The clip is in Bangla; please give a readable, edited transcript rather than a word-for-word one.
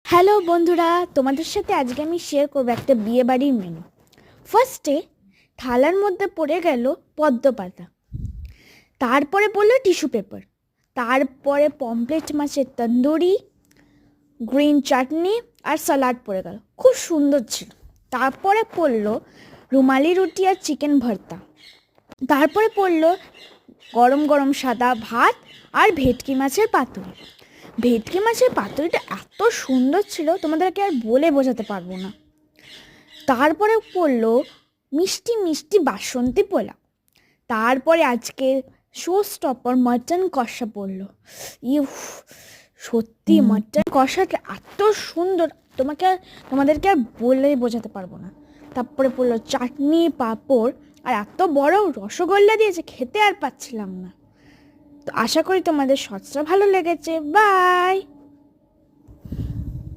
হ্যালো বন্ধুরা, তোমাদের সাথে আজকে আমি শেয়ার করবো একটা বিয়ে বাড়ির মেনু। ফার্স্টে থালার মধ্যে পড়ে গেল পদ্ম পাতা, তারপরে পড়লো টিস্যু পেপার, তারপরে পমপ্লেট মাছের তন্দুরি, গ্রিন চাটনি আর স্যালাড পড়ে গেল, খুব সুন্দর ছিল। তারপরে পড়লো রুমালি রুটি আর চিকেন ভর্তা, তারপরে পড়লো গরম গরম সাদা ভাত আর ভেটকি মাছের পাতুরি। ভেটকি মাছের পাতুরিটা এত সুন্দর ছিল, তোমাদেরকে আর বলে বোঝাতে পারবো না। তারপরে পড়লো মিষ্টি মিষ্টি বাসন্তী পোলাও, তারপরে আজকে শো স্টপার মাটন কষা পড়লো। ইউফ, সত্যি মাটন কষাটা এত সুন্দর, তোমাদেরকে আর বলে বোঝাতে পারবো না। তারপরে পড়লো চাটনি, পাঁপড় আর এত বড় রসগোল্লা দিয়েছে, খেতে আর পাচ্ছিলাম না। তো আশা করি তোমাদের শর্টসটা ভালো লেগেছে। বাই।